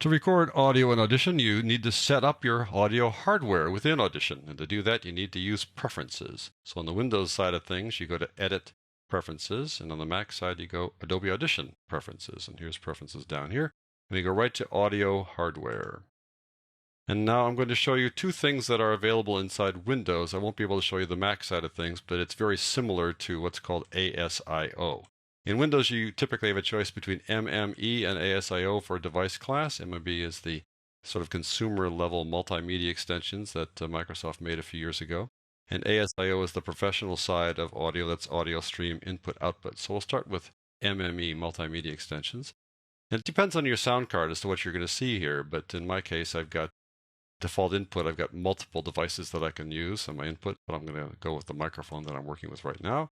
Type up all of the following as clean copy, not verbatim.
To record audio in Audition, you need to set up your audio hardware within Audition. And to do that, you need to use Preferences. So on the Windows side of things, you go to Edit, Preferences, and on the Mac side, you go Adobe Audition, Preferences. And here's Preferences down here. And you go right to Audio Hardware. And now I'm going to show you two things that are available inside Windows. I won't be able to show you the Mac side of things, but it's very similar to what's called ASIO. In Windows, you typically have a choice between MME and ASIO for a device class. MME is the sort of consumer level multimedia extensions that Microsoft made a few years ago. And ASIO is the professional side of audio. That's audio stream input output. So we'll start with MME, multimedia extensions. And it depends on your sound card as to what you're going to see here. But in my case, I've got default input. I've got multiple devices that I can use on my input, but I'm going to go with the microphone that I'm working with right now.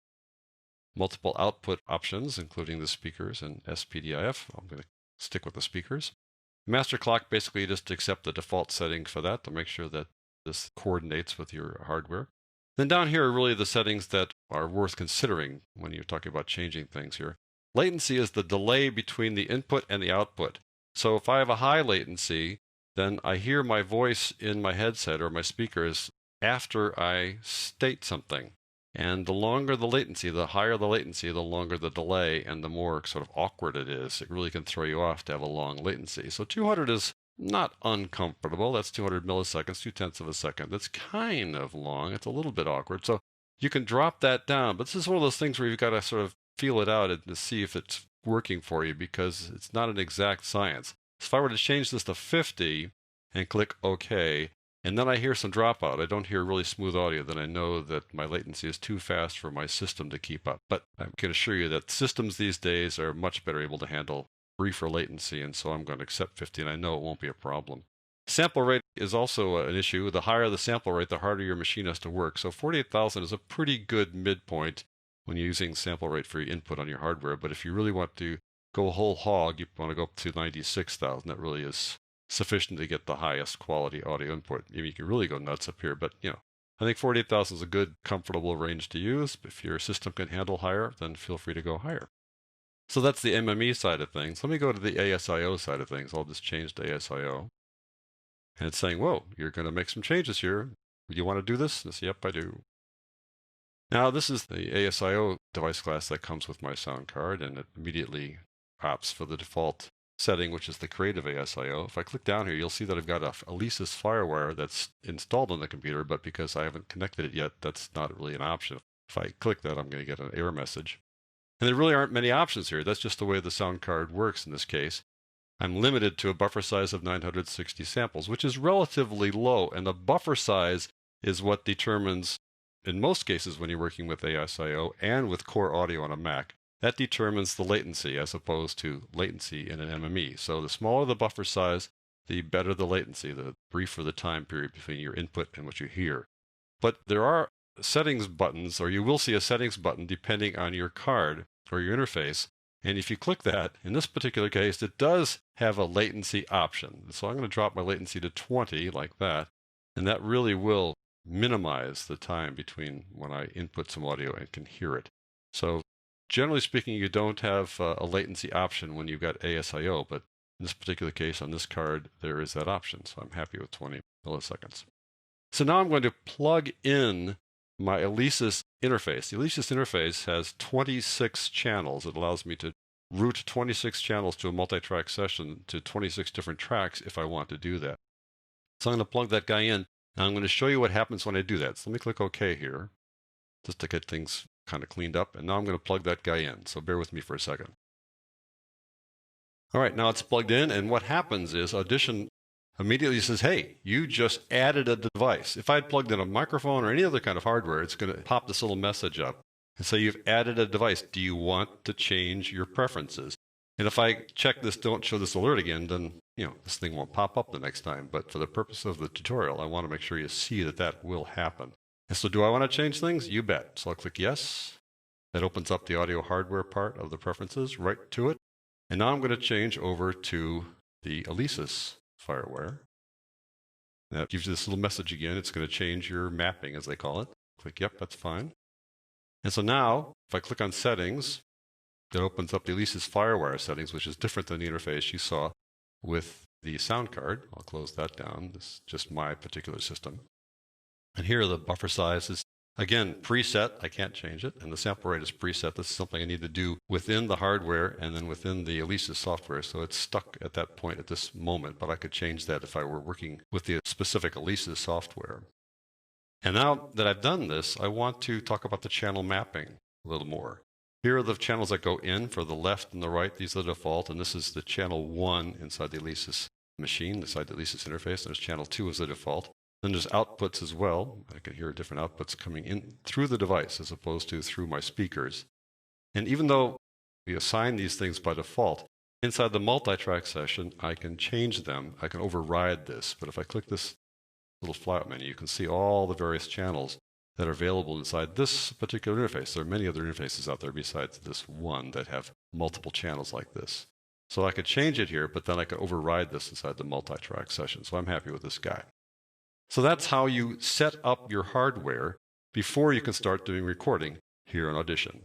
Multiple output options, including the speakers and SPDIF. I'm going to stick with the speakers. Master clock, basically just accept the default setting for that to make sure that this coordinates with your hardware. Then down here are really the settings that are worth considering when you're talking about changing things here. Latency is the delay between the input and the output. So if I have a high latency, then I hear my voice in my headset or my speakers after I state something. And the longer the latency, the higher the latency, the longer the delay, and the more sort of awkward it is. It really can throw you off to have a long latency. So 200 is not uncomfortable. That's 200 milliseconds, 0.2 of a second. That's kind of long. It's a little bit awkward. So you can drop that down. But this is one of those things where you've got to sort of feel it out and to see if it's working for you, because it's not an exact science. So if I were to change this to 50 and click OK, and then I hear some dropout, I don't hear really smooth audio, then I know that my latency is too fast for my system to keep up. But I can assure you that systems these days are much better able to handle briefer latency and and so I'm going to accept 50, and I know it won't be a problem. Sample rate is also an issue. The higher the sample rate, the harder your machine has to work. So 48,000 is a pretty good midpoint when you're using sample rate for your input on your hardware. But if you really want to go whole hog, you want to go up to 96,000. That really is sufficient to get the highest quality audio input. You can really go nuts up here, but I think 48,000 is a good, comfortable range to use. If your system can handle higher, then feel free to go higher. So that's the MME side of things. Let me go to the ASIO side of things. I'll just change to ASIO. And it's saying, whoa, you're going to make some changes here. Do you want to do this? And I say, yep, I do. Now, this is the ASIO device class that comes with my sound card, and it immediately opts for the default setting, which is the creative ASIO. If I click down here, you'll see that I've got a Alesis FireWire that's installed on the computer, but because I haven't connected it yet, that's not really an option. If I click that, I'm going to get an error message. And there really aren't many options here. That's just the way the sound card works in this case. I'm limited to a buffer size of 960 samples, which is relatively low, and the buffer size is what determines, in most cases when you're working with ASIO and with core audio on a Mac, that determines the latency as opposed to latency in an MME. So the smaller the buffer size, the better the latency, the briefer the time period between your input and what you hear. But there are settings buttons, or you will see a settings button depending on your card or your interface. And if you click that, in this particular case, it does have a latency option. So I'm going to drop my latency to 20 like that, and that really will minimize the time between when I input some audio and can hear it. So generally speaking, you don't have a latency option when you've got ASIO, but in this particular case on this card, there is that option. So I'm happy with 20 milliseconds. So now I'm going to plug in my Alesis interface. The Alesis interface has 26 channels. It allows me to route 26 channels to a multi-track session to 26 different tracks if I want to do that. So I'm going to plug that guy in, and I'm going to show you what happens when I do that. So let me click OK here, just to get things kind of cleaned up. And now I'm going to plug that guy in. So bear with me for a second. All right, now it's plugged in, and what happens is Audition immediately says, hey, you just added a device. If I had plugged in a microphone or any other kind of hardware, it's going to pop this little message up and say, you've added a device. Do you want to change your preferences? And if I check this, don't show this alert again, then this thing won't pop up the next time. But for the purpose of the tutorial, I want to make sure you see that that will happen. And so do I want to change things? You bet. So I'll click yes. That opens up the audio hardware part of the preferences, right to it. And now I'm going to change over to the Alesis FireWire. That gives you this little message again. It's going to change your mapping, as they call it. Click, yep, that's fine. And so now, if I click on Settings, that opens up the Alesis FireWire settings, which is different than the interface you saw with the sound card. I'll close that down. This is just my particular system. And here are the buffer sizes. Again, preset, I can't change it, and the sample rate is preset. This is something I need to do within the hardware and then within the Alesis software, so it's stuck at that point at this moment, but I could change that if I were working with the specific Alesis software. And now that I've done this, I want to talk about the channel mapping a little more. Here are the channels that go in for the left and the right. These are the default, and this is the channel 1 inside the Alesis machine, inside the Alesis interface. There's channel 2 as the default. Then there's outputs as well. I can hear different outputs coming in through the device as opposed to through my speakers. And even though we assign these things by default, inside the multi-track session, I can change them. I can override this. But if I click this little flyout menu, you can see all the various channels that are available inside this particular interface. There are many other interfaces out there besides this one that have multiple channels like this. So I could change it here, but then I could override this inside the multi-track session. So I'm happy with this guy. So that's how you set up your hardware before you can start doing recording here in Audition.